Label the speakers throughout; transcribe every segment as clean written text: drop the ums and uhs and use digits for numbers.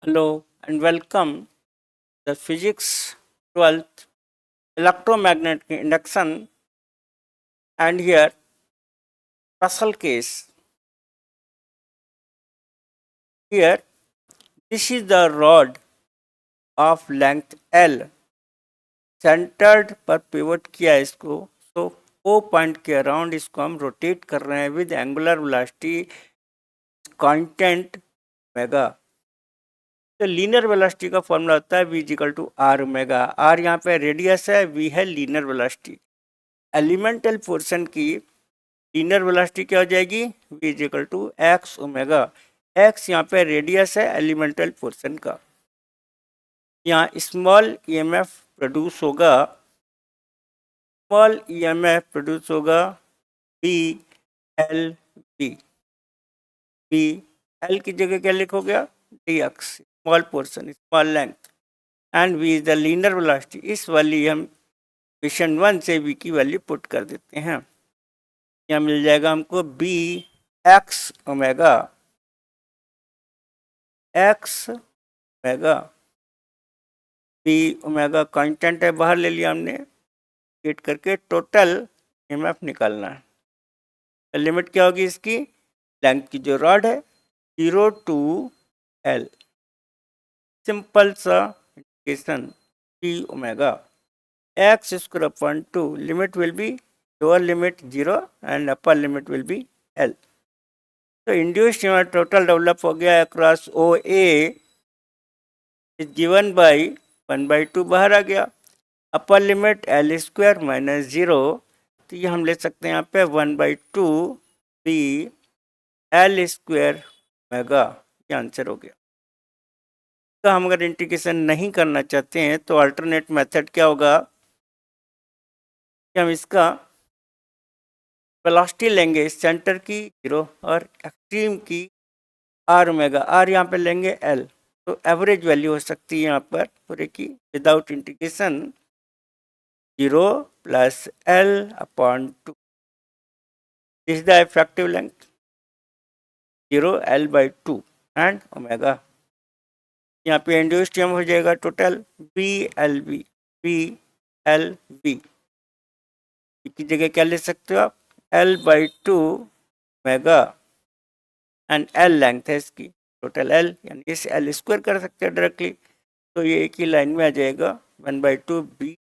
Speaker 1: Hello and welcome the physics 12th electromagnetic induction and here special case. Here this is the rod of length L centered पर pivot किया है इसको so O point के around इसको हम rotate कर रहे हैं with angular velocity constant omega. तो लीनियर वेलोसिटी का फॉर्मूला होता है v equal to r omega. R यहाँ पे रेडियस है, v है लीनियर वेलोसिटी। एलिमेंटल पोर्शन की लीनियर वेलोसिटी क्या हो जाएगी v is equal to x omega. X यहाँ पे रेडियस है एलिमेंटल पोर्शन का। यहाँ स्मॉल ईएमएफ प्रोड्यूस होगा, स्मॉल ईएमएफ प्रोड्यूस होगा B L B. B L की जगह क्या लिखोगे d x, small portion small length, and v is the linear velocity. इस वाली हम इक्वेशन 1 से v की वैल्यू पुट कर देते हैं। यहाँ मिल जाएगा हमको B x omega, x omega, B omega constant है बाहर ले लिया हमने, गेट करके टोटल ईएमएफ निकालना है। लिमिट क्या होगी इसकी, लेंथ की जो रॉड है 0 टू L, सिंपल सा integration B omega x square upon 2, limit will be lower limit 0 and upper limit will be L। तो इंड्यूस्ड ईएमएफ टोटल डेवलप हो गया across O A is given by 1/2 बाहर आ गया, upper limit L square minus 0, तो ये हम ले सकते हैं यहाँ पे 1/2 बी एल स्क्वायर ओमेगा, ये आंसर हो गया। तो हम अगर इंटीग्रेशन नहीं करना चाहते हैं तो अल्टरनेट मेथड क्या होगा कि हम इसका वेलोसिटी लेंगे सेंटर की 0 और एक्सट्रीम की आर ओमेगा, आर यहाँ पे लेंगे एल, तो एवरेज वैल्यू हो सकती है यहाँ पर पूरे की without integration 0 plus L upon 2. This is the effective length 0 L by 2 and omega। यहाँ पे इंड्यूस्ड ईएमएफ हो जाएगा total B L B, B L B की जगह क्या ले सकते हो आप L by 2 omega and L length है इसकी, टोटल L यानी इस L स्क्वायर कर सकते हैं डायरेक्टली, तो ये एक ही लाइन में आ जाएगा 1/2 B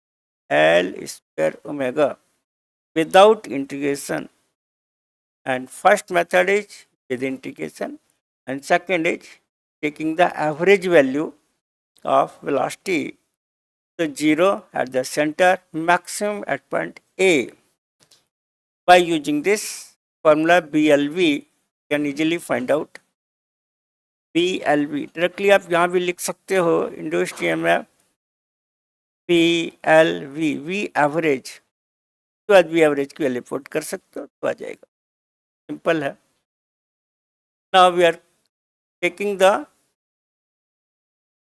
Speaker 1: L square omega without integration, and first method is with integration and second is taking the average value of velocity, so 0 at the center, maximum at point A. By using this formula BLV can easily find out BLV। Directly आप यहाँ भी लिख सकते हो induced EMF BLV, V average, तो आज भी average की वैल्यू पुट कर सकते हो तो आ जाएगा, सिंपल है। Now we are taking the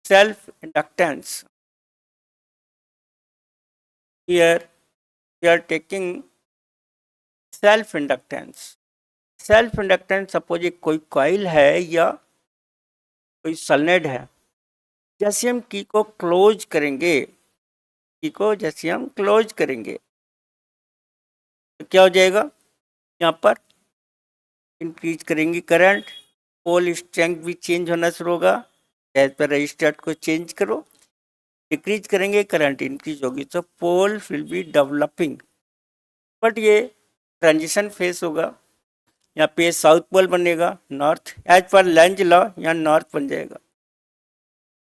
Speaker 1: self inductance. Here we are taking self inductance. Self inductance suppose एक कोई कॉइल है या कोई सॉलिड है, जैसे हम की को क्लोज करेंगे, की को जैसे हम क्लोज करेंगे तो क्या हो जाएगा, यहाँ पर इंक्रीज करेंगे करंट, पोल स्ट्रेंथ भी चेंज होना शुरू होगा, एज पर रजिस्टर को चेंज करो, डिक्रीज करेंगे करंट इंक्रीज होगी, तो pole will be developing, but ये ट्रांजिशन फेस होगा। यहाँ पे साउथ पोल बनेगा नॉर्थ, एज पर लेंज लॉ यहाँ नॉर्थ बन जाएगा,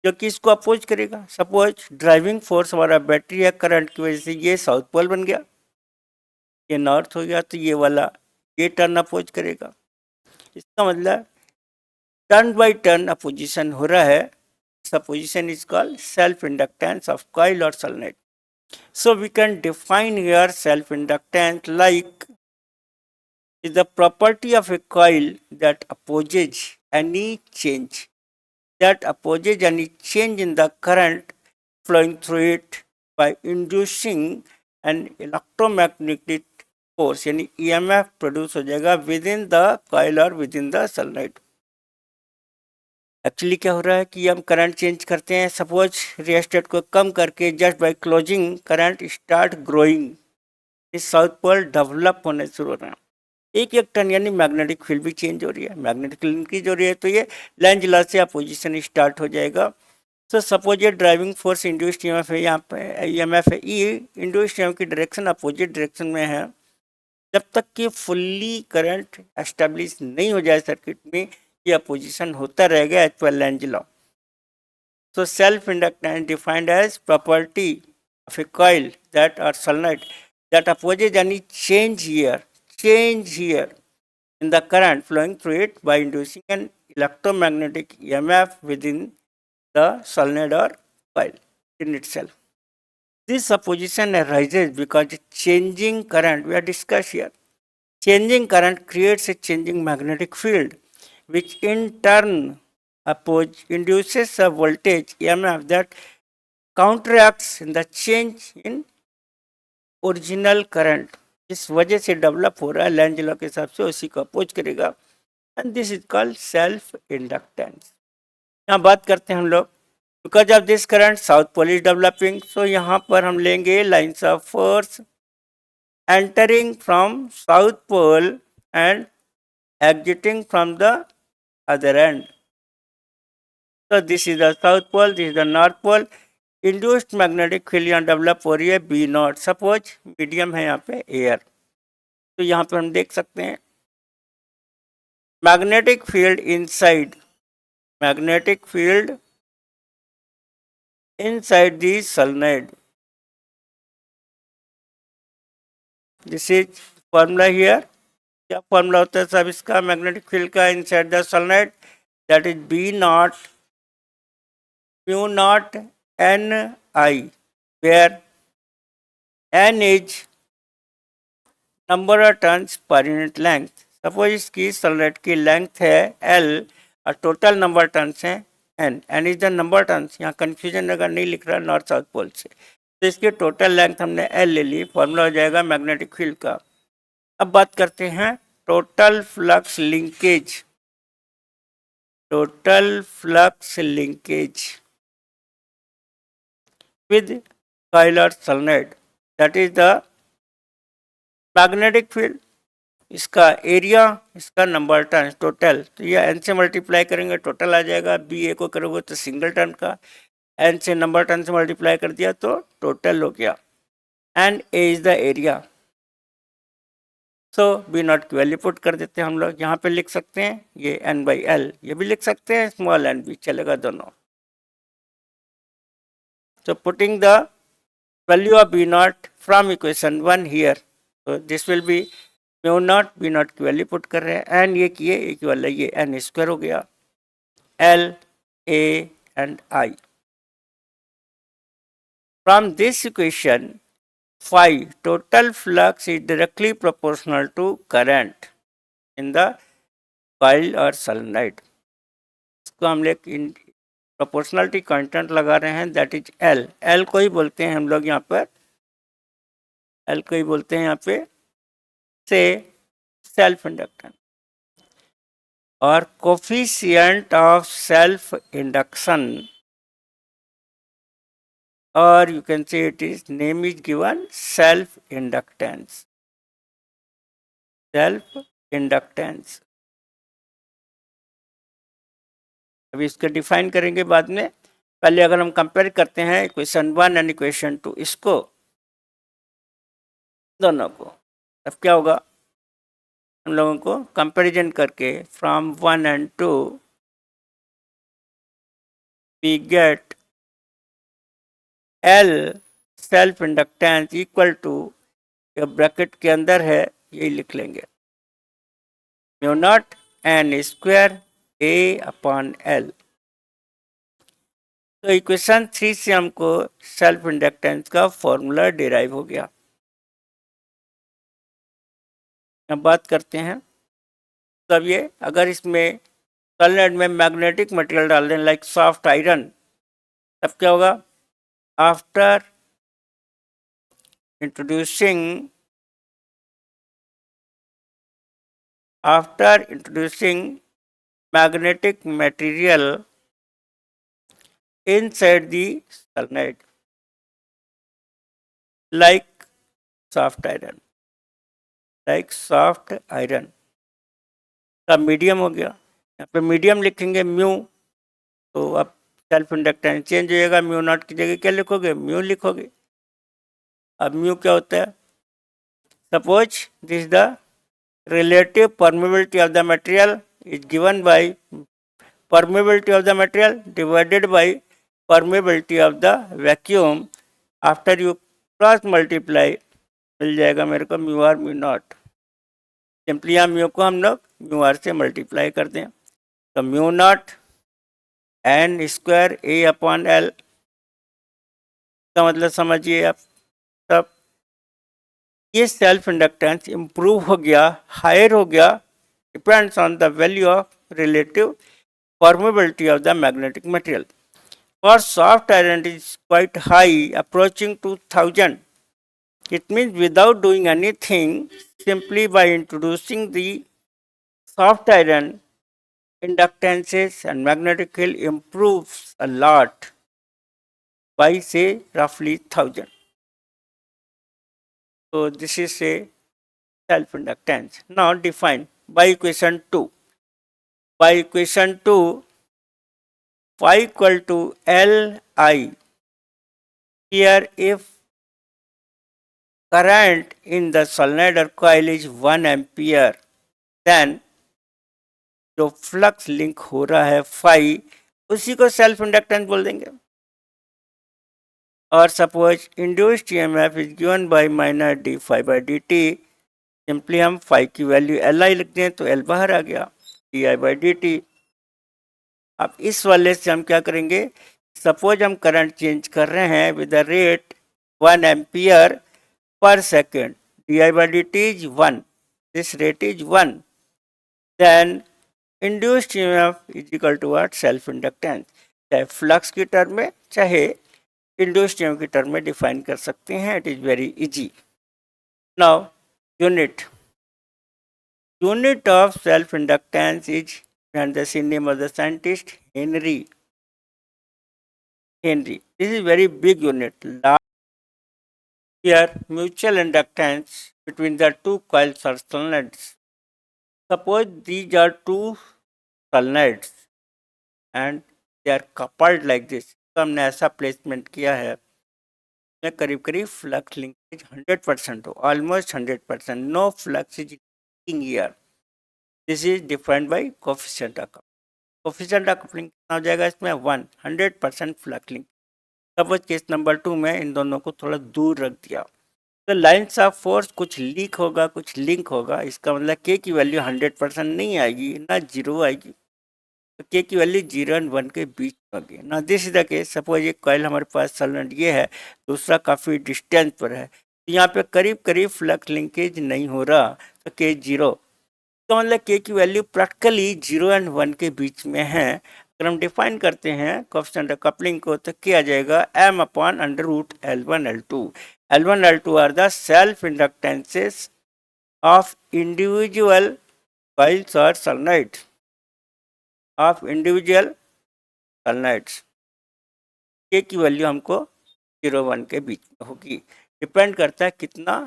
Speaker 1: जो कि इसको अपोज करेगा। सपोज ड्राइविंग फोर्स हमारा बैटरी है करंट की वजह से ये साउथ पोल बन गया, ये नॉर्थ हो गया, तो ये वाला ये टर्न अपोज करेगा। इसका मतलब टर्न बाय टर्न अपोजिशन हो रहा है। Opposition is called self inductance of coil और solenoid. So we can define here self-inductance like is the property of a coil that opposes any change in the current flowing through it by inducing an electromagnetic force, यानी EMF produce हो जाएगा within the coil or within the solenoid। Actually क्या हो रहा है कि हम current change करते हैं, सपोज रिएस्टेट को कम करके just by closing current start growing, इस साउथ पोल डेवलप होने शुरू हो रहा है। एक एक टर्न यानी मैग्नेटिक फील्ड भी चेंज हो रही है, मैग्नेटिक फील्ड इंक्रीज हो रही है, तो ये लेंज लॉ से अपोजिशन स्टार्ट हो जाएगा। सो सपोज ये ड्राइविंग फोर्स इंड्यूस्ड ईएमएफ है, यहाँ पे ईएमएफ है ई, इंड्यूस्ड ईएमएफ की डायरेक्शन अपोजिट डायरेक्शन में है। जब तक कि फुल्ली करंट एस्टेब्लिश नहीं हो जाए सर्किट में, ये अपोजिशन होता रहेगा एज पर Lenz law. So self-inductance defined as property of a coil that or solenoid that opposes any change here in the current flowing through it by inducing an electromagnetic EMF within the solenoid or coil in itself. This opposition arises because changing current, we have discussed here, changing current creates a changing magnetic field, which in turn induces a voltage EMF that counteracts in the change in original current. इस वजह से develop हो रहा है Lenz law के हिसाब से, उसी को अपोज करेगा, and this is called self inductance. यहाँ बात करते हैं हम लोग, because of this current south pole is developing, so यहाँ पर हम लेंगे lines of force entering from south pole and exiting from the other end. So this is the south pole, this is the north pole. Induced magnetic field यहाँ develop हो रही है B not, suppose medium है यहाँ पे air, तो यहाँ पे हम देख सकते हैं magnetic field inside, magnetic field inside the solenoid, this is formula here. क्या फॉर्मूला होता है सब इसका मैग्नेटिक फील्ड का inside the solenoid, that is B naught mu naught N I, where N is number of turns per unit length. Suppose इसकी solenoid की length है L और टोटल नंबर टर्न्स हैं N, N is the number turns, यहाँ confusion अगर नहीं लिख रहा नॉर्थ साउथ पोल से, तो इसकी टोटल लेंथ हमने एल ले ली, फॉर्मूला हो जाएगा मैग्नेटिक फील्ड का। अब बात करते हैं total flux linkage, total flux linkage with coil or solenoid, that is the magnetic field, इसका एरिया, इसका नंबर टर्न टोटल, तो ये एन से मल्टीप्लाई करेंगे टोटल आ जाएगा, बी ए को करोगे तो सिंगल टर्न का, एन से नंबर टर्न से मल्टीप्लाई कर दिया तो टोटल हो गया, and A is the area. So B naught की वैल्यू पुट कर देते हैं हम लोग, यहाँ पे लिख सकते हैं ये एन बाई एल, ये भी लिख सकते हैं स्मॉल एन भी चलेगा दोनों। So putting the value of B naught from equation 1 here, so this will be mu naught, B naught की वैल्यू पुट कर रहे हैं, एन ये किए इक्वल है ये एन स्क्वायर हो गया, L A and I. From this equation 5, total flux is directly proportional to current in the coil or solenoid. इसको हम लोग प्रोपोर्शनलिटी कांस्टेंट लगा रहे हैं, दैट इज एल, एल को ही बोलते हैं हम लोग यहाँ पर, एल को ही बोलते हैं यहाँ पे से सेल्फ इंडक्टेंस, और कोफिशिएंट ऑफ सेल्फ इंडक्शन, और you can say it is name is given self inductance, self inductance. अभी इसको डिफाइन करेंगे बाद में, पहले अगर हम कंपेयर करते हैं इक्वेशन 1 एंड इक्वेशन 2, इसको दोनों को, अब क्या होगा हम लोगों को कंपैरिजन करके from 1 and 2 we get L self inductance equal to, ये ब्रैकेट के अंदर है यही लिख लेंगे, mu naught N square A upon L. तो इक्वेशन 3 से हमको सेल्फ इंडक्टेंस का फॉर्मूला डिराइव हो गया। अब बात करते हैं, तब ये अगर इसमें सोलेनोइड में मैग्नेटिक मटेरियल डाल दें लाइक सॉफ्ट आयरन, तब क्या होगा, after introducing magnetic material inside the solenoid like soft iron, like soft iron का मीडियम हो गया, यहाँ पे मीडियम लिखेंगे म्यू, तो अब सेल्फ इंडक्टेंस चेंज हो जाएगा, म्यू नॉट की जगह क्या लिखोगे, म्यू लिखोगे। अब म्यू क्या होता है, suppose this the relative permeability of the material is given by permeability of the material divided by permeability of the vacuum, after you cross multiply मिल जाएगा मेरे को mu R mu naught, simply यहाँ mu को हम लोग mu R से multiply कर दें, तो mu naught N square A upon L का मतलब समझिए आप। तब ये सेल्फ इंडक्टेंस इम्प्रूव हो गया, हायर हो गया, depends on the value of relative permeability of the magnetic material. For soft iron it is quite high, approaching 2000. It means without doing anything, simply by introducing the soft iron, inductances and magnetic field improves a lot by say roughly 1000. So this is a self inductance. Now define by equation 2. By equation 2, phi equal to Li. Here if current in the solenoid or coil is 1 ampere, then जो flux link हो रहा है phi, उसी को self inductance बोल देंगे। और suppose induced EMF is given by minus D phi by D T, simply हम फाई की वैल्यू एल आई लिख दें तो एल बाहर आ गया, D I by D T. अब इस वाले से हम क्या करेंगे, सपोज हम करंट चेंज कर रहे हैं with the rate 1 ampere per second, D I by D T is 1, this rate is 1, then induced EMF is equal to what, self inductance. चाहे फ्लक्स की टर्म में चाहे इंड्यूस्ड ईएमएफ की term में define कर सकते हैं, it is very easy. Now unit of self inductance is, and the name of the scientist Henry. This is very big unit. Here mutual inductance between the two coils or solenoids. Suppose these are two solenoids and they are coupled like this. तो हमने ऐसा placement किया है में करीब करीब flux linkage 100% हो, almost 100%, no flux is leaking here. This is defined by coefficient of coupling. Coefficient of coupling कितना हो जाएगा इसमें, 1, 100% flux link. Suppose case number 2 में इन दोनों को थोड़ा दूर रख दिया, तो लाइन्स ऑफ फोर्स कुछ लीक होगा कुछ लिंक होगा, इसका मतलब के की वैल्यू 100% नहीं आएगी ना, 0 आएगी। तो के की वैल्यू 0 और 1 के बीच में होगी ना। This is the case, suppose एक कॉइल हमारे पास सोलेनोइड ये है, दूसरा काफ़ी डिस्टेंस पर है, तो यहाँ पे करीब करीब फ्लक्स लिंकेज नहीं हो रहा, तो के 0, तो मतलब के की वैल्यू प्रैक्टिकली 0 एंड 1 के बीच में है। अगर हम डिफाइन करते हैं कोएफिशिएंट ऑफ कपलिंग को, तो क्या आ जाएगा, m upon under root L1 L2। L1 L2 are the self inductances of individual coils और सोलेनोइड्स, ऑफ इंडिविजुअल सोलेनोइड्स। के की वैल्यू हमको 0 1 के बीच में होगी, डिपेंड करता है कितना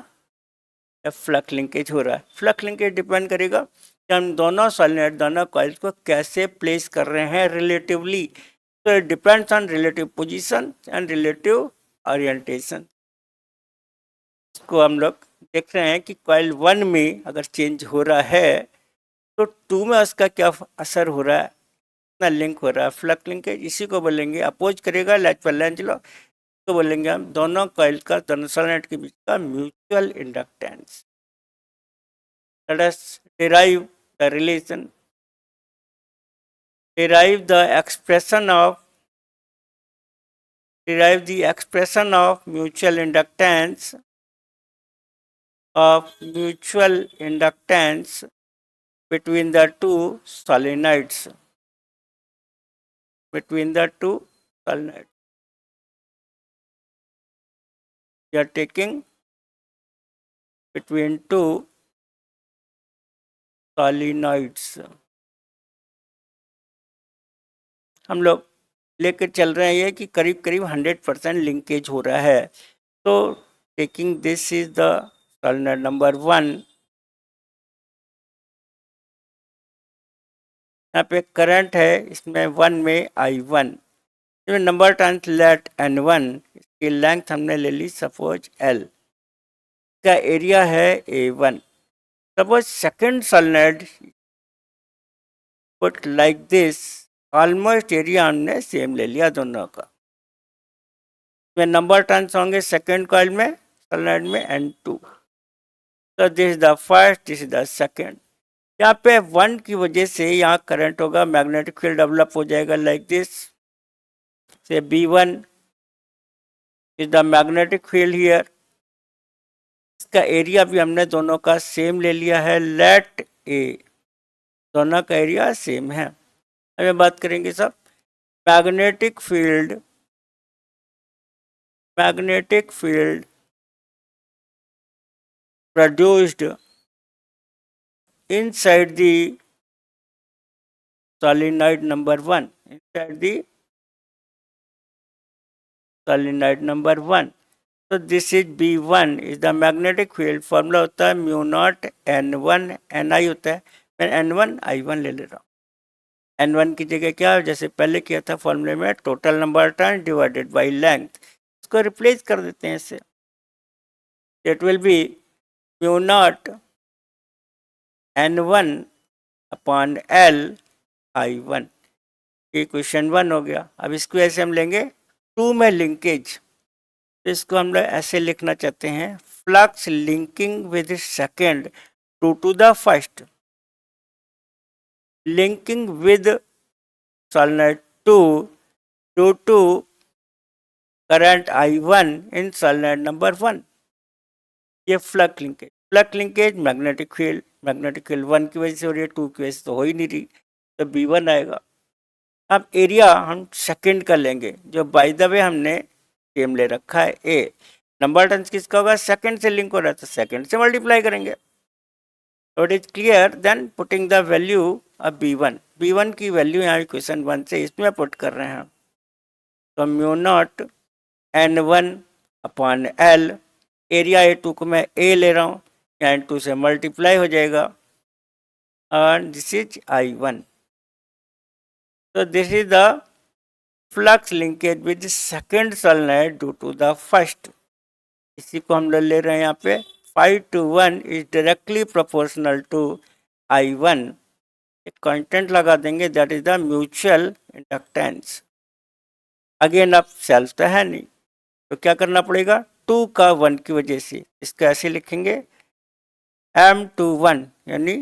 Speaker 1: फ्लक्स लिंकेज हो रहा है। फ्लक्स लिंकेज डिपेंड करेगा कि हम दोनों सोलेनोइड दोनों कॉइल्स को कैसे प्लेस कर रहे हैं रिलेटिवली, तो it depends on relative position and relative orientation. इसको हम लोग देख रहे हैं कि कॉइल 1 में अगर चेंज हो रहा है तो 2 में उसका क्या असर हो रहा है, कितना लिंक हो रहा है, फ्लक्स लिंकेज। इसी को बोलेंगे अपोज करेगा लैच लो, तो बोलेंगे हम दोनों कॉइल का, दोनों सोलेनोइड के बीच का mutual inductance. Let us derive the relation, derive the expression of mutual inductance between the two solenoids, we are taking between two solenoids। हम लोग लेकर चल रहे हैं ये कि करीब करीब 100% लिंकेज हो रहा है। तो taking this is the solenoid number 1, यहाँ पे करंट है, इसमें 1 में I1, इसमें नंबर टर्न्स लेट N1, इसकी लेंथ हमने ले ली सपोज L, का एरिया है A1। Suppose second solenoid put like this, almost area हमने सेम ले लिया दोनों का, में नंबर टर्न्स होंगे सेकंड कॉइल में, सोलेनॉइड में N2। तो this is the first, this is the second. यहाँ पे 1 की वजह से यहाँ करंट होगा, मैग्नेटिक फील्ड डेवलप हो जाएगा लाइक दिस, से B1 is the magnetic field here. इसका एरिया भी हमने दोनों का सेम ले लिया है, लेट ए, दोनों का एरिया सेम है। अब बात करेंगे सब magnetic field produced inside the solenoid number 1, inside the solenoid number 1. So this is B1 is the magnetic field, formula होता है म्यू नॉट N1 Ni होता है, मैं N1 I1 ले रहा हूँ। N1 की जगह क्या जैसे पहले किया था फॉर्मूले में, total number turn divided by length, इसको रिप्लेस कर देते हैं इससे, it will be mu naught N1 upon L I1। ये क्वेश्चन 1 हो गया। अब इसको ऐसे हम लेंगे 2 में लिंकेज, तो इसको हम लोग ऐसे लिखना चाहते हैं, flux linking with second to the first, linking with solenoid 2 to current I1 in solenoid number 1। ये फ्लक्स लिंकेज मैग्नेटिक फील्ड 1 की वजह से हो रही है, 2 की वजह से तो हो ही नहीं रही, तो B1 आएगा। अब एरिया हम सेकंड का लेंगे, जो बाय द वे हमने सेम ले रखा है ए, नंबर टर्न्स किसका होगा, सेकंड से लिंक हो रहा है तो सेकंड से मल्टीप्लाई करेंगे। तो it is clear, then putting the value of B1 की वैल्यू यहाँ क्वेश्चन 1 से इसमें पुट कर रहे हैं, तो mu naught N1 upon L, area A2 को मैं A ले रहा हूँ, N2 से मल्टीप्लाई हो जाएगा, और दिस इज I1। तो this is the flux linkage with second solenoid due to the first. इसी को हम लोग ले रहे हैं यहाँ पे 5:1 is directly proportional to I1, एक कांस्टेंट लगा देंगे, that is the mutual inductance. Again अब सेल्फ तो है नहीं, तो क्या करना पड़ेगा, 2 का 1 की वजह से इसका ऐसे लिखेंगे M21, यानी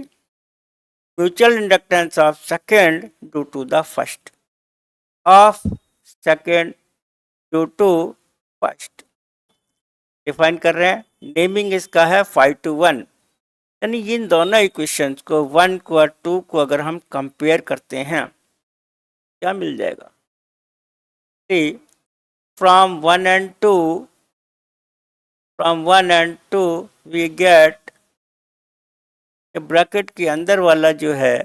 Speaker 1: mutual inductance of second due to the first, of second due to first define कर रहे हैं। नेमिंग इसका है 5:1, यानी इन दोनों इक्वेशंस को 1 को और 2 को अगर हम कंपेयर करते हैं क्या मिल जाएगा, from 1 and 2 we get, bracket के अंदर वाला जो है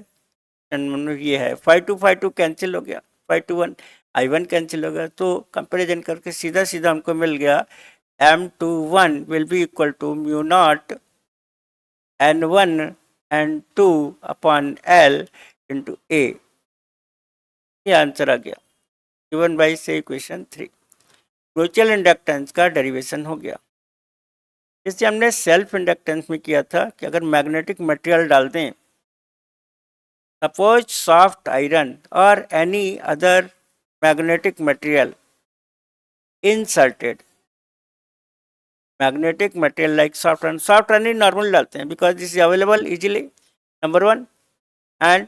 Speaker 1: ये है 5:2 कैंसिल हो गया, 5:1 I1 कैंसिल हो गया, तो कंपेरिजन करके सीधा सीधा हमको मिल गया M21 will be equal to mu naught N1 and 2 upon L into A। ये आंसर आ गया, गिवन बाई से इक्वेशन 3। म्यूचुअल इंडक्टेंस का डेरिवेशन हो गया, जैसे हमने सेल्फ इंडक्टेंस में किया था कि अगर मैग्नेटिक मटेरियल डाल दें, सपोज सॉफ्ट आयरन और any other magnetic material inserted, magnetic material like soft iron ही नॉर्मल डालते हैं because this is available easily, number 1, and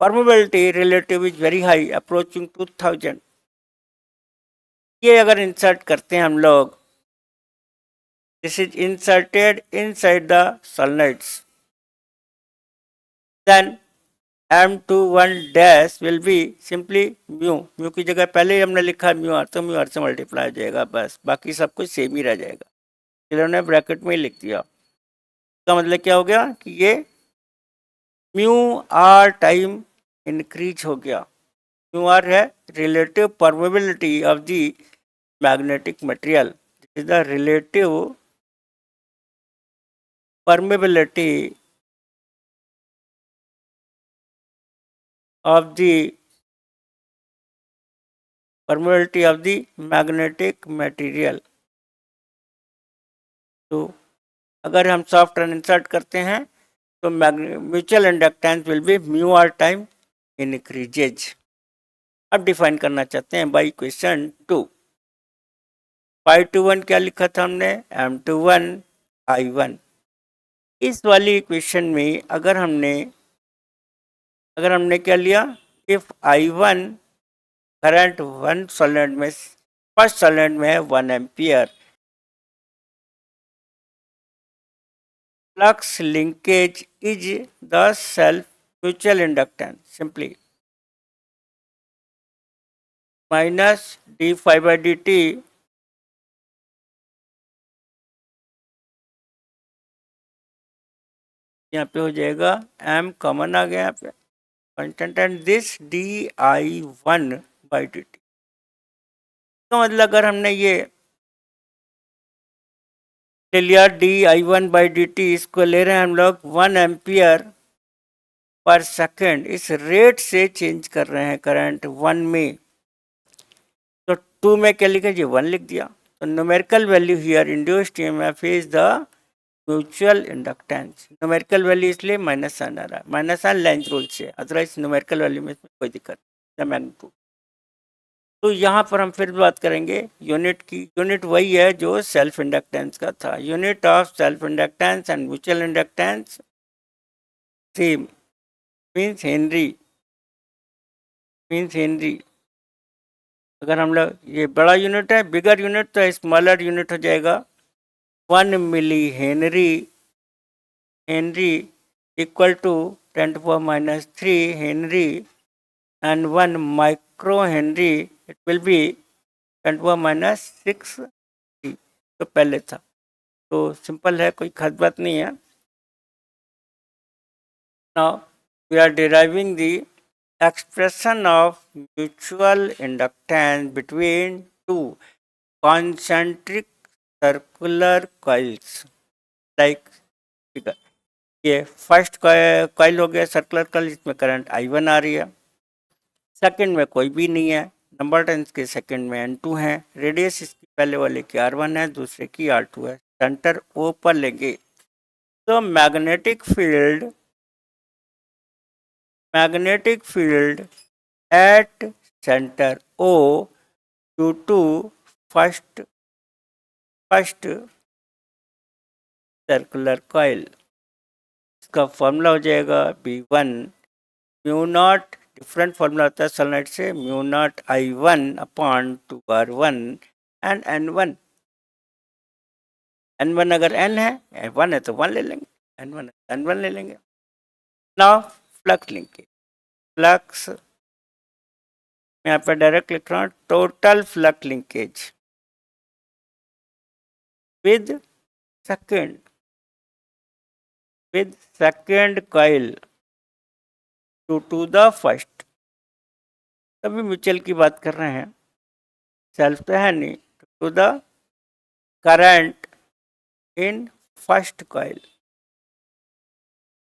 Speaker 1: permeability relative is very high approaching 2000। ये अगर इंसर्ट करते हैं हम लोग, this is inserted inside the solenoids, then M21 dash will be simply mu की जगह पहले ही हमने लिखा है म्यू आर, तो म्यू आर से मल्टीप्लाई हो जाएगा, बस बाकी सब कुछ सेम ही रह जाएगा, इन्होंने ब्रैकेट में ही लिख दिया। इसका मतलब क्या हो गया कि ये म्यू आर टाइम इंक्रीज हो गया, म्यू आर है relative permeability of the magnetic material, this is the relative permeability of the magnetic material। तो अगर हम सॉफ्ट टर्न इंसर्ट करते हैं तो mutual inductance will be mu R time increases. अब डिफाइन करना चाहते हैं बाई क्वेश्चन 2। phi21 क्या लिखा था हमने, m21 I1। इस वाली इक्वेशन में अगर हमने क्या लिया, if I1 current one solenoid में, फर्स्ट सोलेनोइड में है 1 ampere, flux linkage is the self mutual inductance simply minus D five by D T यहाँ पे हो जाएगा, m कॉमन आ गया यहाँ पे constant, and this D I one by D T. तो मतलब अगर हमने ये ले लिया D I one by D T, इसको ले रहे हैं हम लोग 1 एम्पियर पर सेकेंड, इस रेट से चेंज कर रहे हैं करंट 1 में, तो 2 में क्या लिखा जी 1 लिख दिया। तो numerical value here induced EMF is the mutual inductance. Numerical value इसलिए माइनस साइन आ रहा है, माइनस साइन लेंथ रूल से, अदरवाइज न्यूमेरिकल वैल्यू में कोई दिक्कत नहीं, मैग्नीट्यूड। तो यहाँ पर हम फिर बात करेंगे यूनिट की। यूनिट वही है जो सेल्फ इंडक्टेंस का था, unit of self inductance and mutual inductance same, means henry. अगर हम लोग ये बड़ा यूनिट है, बिगर यूनिट, तो स्मॉलर यूनिट हो जाएगा 1 milli henry equal to 10⁻³ henry, and 1 micro henry it will be 10⁻6। तो पहले था, तो सिंपल है, कोई खास बात नहीं है। Now we are deriving the expression of mutual inductance between two concentric circular coils like figure। ये फर्स्ट कॉइल हो गया सर्कुलर कॉइल, इसमें करंट I1 आ रही है, सेकंड में कोई भी नहीं है, नंबर टेंस के सेकंड में N2 है, रेडियस इसकी पहले वाले की R1 है, दूसरे की R2 है, सेंटर O पर लेंगे तो magnetic field at center O due to first circular coil, इसका फॉर्मूला हो जाएगा B1 mu naught, different formula होता है सोलेनोइड से, mu naught I1 upon 2R1 and N1 अगर N है, N1 है तो 1 ले लेंगे, N1 ले लेंगे। नाउ फ्लक्स लिंकेज, फ्लक्स यहाँ पे डायरेक्ट लिख रहा हूँ, total flux linkage with second coil to the first. तभी म्यूचुअल की बात कर रहे हैं, सेल्फ तो है नहीं, to the current in first coil.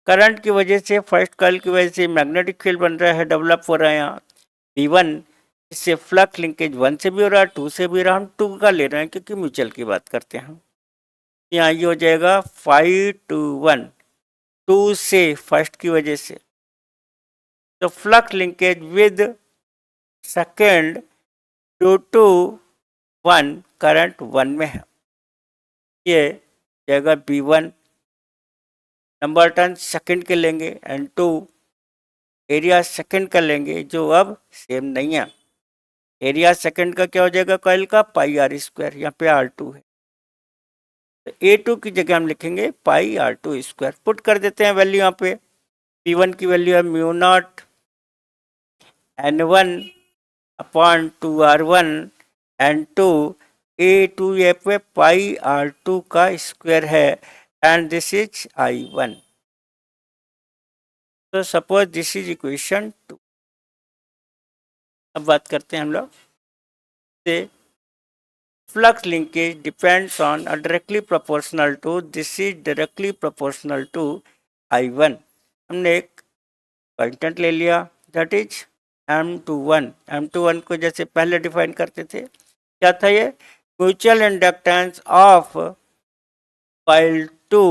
Speaker 1: Current की वजह से, फर्स्ट कॉइल की वजह से मैग्नेटिक फील्ड बन रहा है, डेवलप हो रहा है यहाँ V1, इससे फ्लक्स लिंकेज 1 से भी हो रहा है, 2 से भी हो रहा है, हम 2 का ले रहे हैं क्योंकि म्यूचुअल की बात करते हैं। यहाँ ये हो जाएगा 5-1, 2 से फर्स्ट की वजह से, तो flux linkage with second due to 1, current 1 में है, ये जाएगा B1, नंबर टर्न सेकंड के लेंगे, N2 एरिया सेकंड का लेंगे, जो अब सेम नहीं है। एरिया सेकंड का क्या हो जाएगा कॉइल का, πr², यहाँ पे R2 है, तो A2 की जगह हम लिखेंगे πr²। पुट कर देते हैं वैल्यू यहाँ पे, P1 की वैल्यू है mu naught N1 upon 2R1 N2, A2 ये पे πr2 का स्क्वायर है, and this is I1। So suppose this is equation 2। अब बात करते हैं हम लोग से flux linkage depends on or directly proportional to, this is directly proportional to I1। हमने एक कांस्टेंट ले लिया दैट इज M21। M21 को जैसे पहले डिफाइन करते थे, क्या था ये? Mutual inductance of coil 2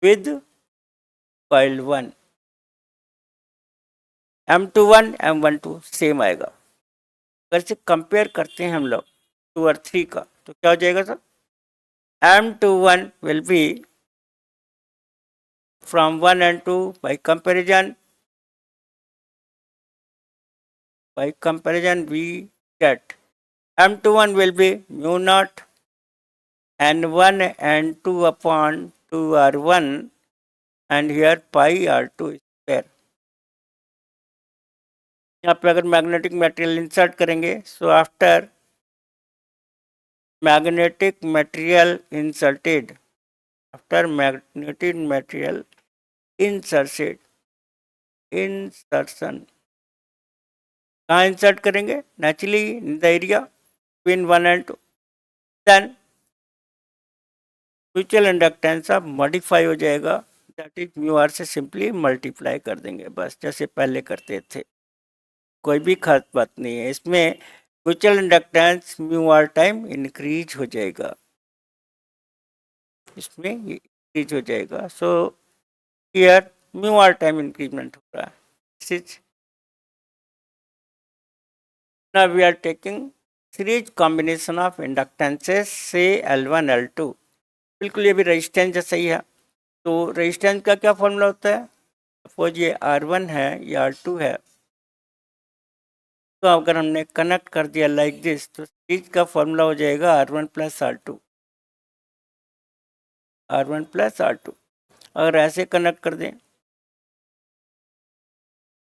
Speaker 1: with coil 1। M21 M12 same आएगा। अगर से कंपेयर करते हैं हम लोग 2 और 3 का, तो क्या हो जाएगा sir? M21 will be from 1 and 2 by comparison we get M21 will be mu naught and 1 and 2 upon 2 R1 and here pi R2 square। यहाँ पे अगर मैग्नेटिक मटेरियल इंसर्ट करेंगे, so after magnetic material inserted, after magnetic material inserted, insertion कहाँ insert करेंगे? Naturally in the area between 1 and 2, then mutual inductance अब modify हो जाएगा, that is mu R से सिंपली मल्टीप्लाई कर देंगे, बस जैसे पहले करते थे। कोई भी खास बात नहीं है इसमें। Mutual inductance mu R time increase हो जाएगा, इसमें इंक्रीज हो जाएगा। So here mu R time increment हो रहा है। This is now we are taking series combination of inductances से L1 L2। बिल्कुल ये भी रेजिस्टेंस जैसा ही है। तो रेजिस्टेंस का क्या फॉर्मूला होता है? सपोज ये R1 है, ये R2 है, तो अगर हमने कनेक्ट कर दिया लाइक दिस, तो सीरीज का फॉर्मूला हो जाएगा R1 plus R2, R1 plus R2। अगर ऐसे कनेक्ट कर दें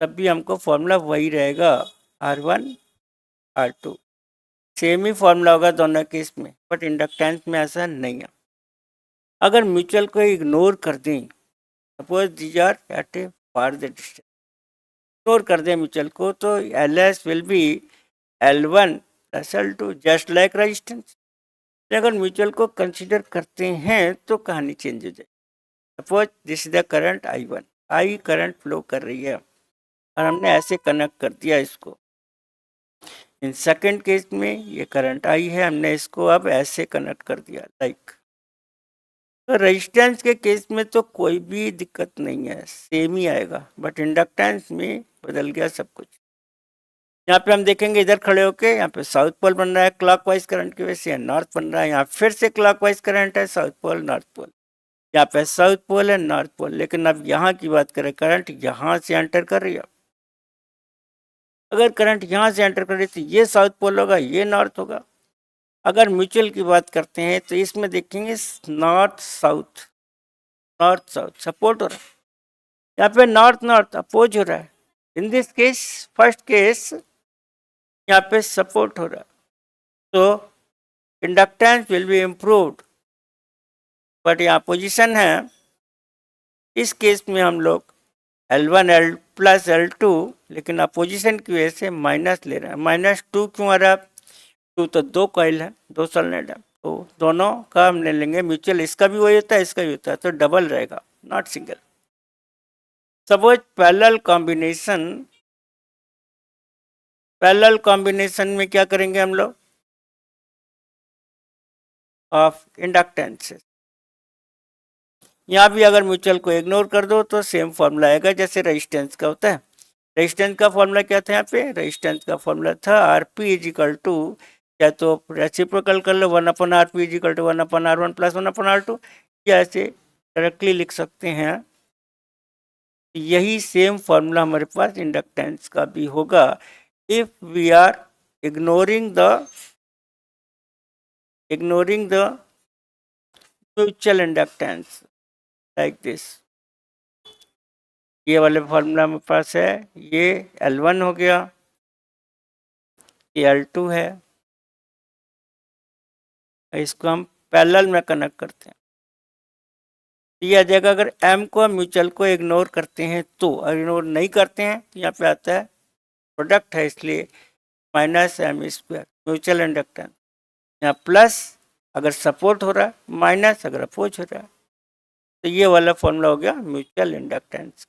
Speaker 1: तब भी हमको फॉर्मूला वही रहेगा, R1 R2। सेम ही फॉर्मूला होगा दोनों केस में, बट इंडक्टेंस में ऐसा नहीं है। अगर म्यूचुअल को इग्नोर कर दें, suppose these are at a far the distance, ignore कर दें म्यूचुअल को, तो LS will be L1 plus L2 just like resistance. अगर म्यूचुअल को कंसिडर करते हैं तो कहानी चेंज हो जाए। Suppose this is the current I1, I current flow कर रही है और हमने ऐसे कनेक्ट कर दिया इसको। इन सेकेंड केस में ये करंट I है, हमने इसको अब ऐसे कनेक्ट कर दिया लाइक। तो रेजिस्टेंस के केस में तो कोई भी दिक्कत नहीं है, सेम ही आएगा, बट इंडक्टेंस में बदल गया सब कुछ। यहाँ पे हम देखेंगे इधर खड़े होके, यहाँ पे साउथ पोल बन रहा है क्लॉकवाइज करंट की वजह से, नॉर्थ बन रहा है, यहाँ फिर से क्लॉकवाइज करंट है, साउथ पोल नॉर्थ पोल, यहाँ पे साउथ पोल है नॉर्थ पोल। लेकिन अब यहाँ की बात करें, करंट यहाँ से एंटर कर रही है। अगर करंट यहाँ से एंटर कर रही है तो ये साउथ पोल होगा, ये नॉर्थ होगा। अगर म्यूचुअल की बात करते हैं तो इसमें देखेंगे north south, north south support हो रहा है, यहाँ पे नॉर्थ नॉर्थ अपोज हो रहा है। In this case first case यहाँ पे सपोर्ट हो रहा है, तो inductance will be improved. But यहाँ पोजीशन है, इस केस में हम लोग L1 L प्लस L2, लेकिन अपोजिशन की वजह से माइनस ले रहे हैं। -2 क्यों आ रहा है? 2 तो 2 कॉइल है, 2 सोलेनोइड है, तो दोनों का हम ले लेंगे म्यूचुअल। इसका भी वही होता है, इसका भी होता है, तो डबल रहेगा, not single. Suppose parallel combination में क्या करेंगे हम लोग? ऑफ इंडक्टेंसेस। यहाँ भी अगर म्यूचुअल को इग्नोर कर दो तो सेम फॉर्मूला आएगा जैसे रेजिस्टेंस का होता है। रेजिस्टेंस का फॉर्मूला क्या था? यहाँ पे रेजिस्टेंस का फॉर्मूला था RP इज इक्वल टू, या तो रेसिप्रोकल कर लो 1/RP is equal to 1/R1 plus 1/R2, या ऐसे डायरेक्टली लिख सकते हैं। यही सेम फॉर्मूला हमारे पास इंडक्टेंस का भी होगा if we are ignoring the mutual inductance like this. ये वाले फॉर्मूला हमारे पास है, ये L1 हो गया, ये L2 है, इसको हम पैरेलल में कनेक्ट करते हैं। ये आ जाएगा अगर M को म्यूचुअल को इग्नोर करते हैं तो, और इग्नोर नहीं करते हैं तो यहाँ पे आता है प्रोडक्ट है इसलिए minus M square mutual inductance. यहाँ प्लस अगर सपोर्ट हो रहा है, माइनस अगर अपोज हो रहा है। तो ये वाला फॉर्मूला हो गया म्यूचुअल इंडक्टेंस।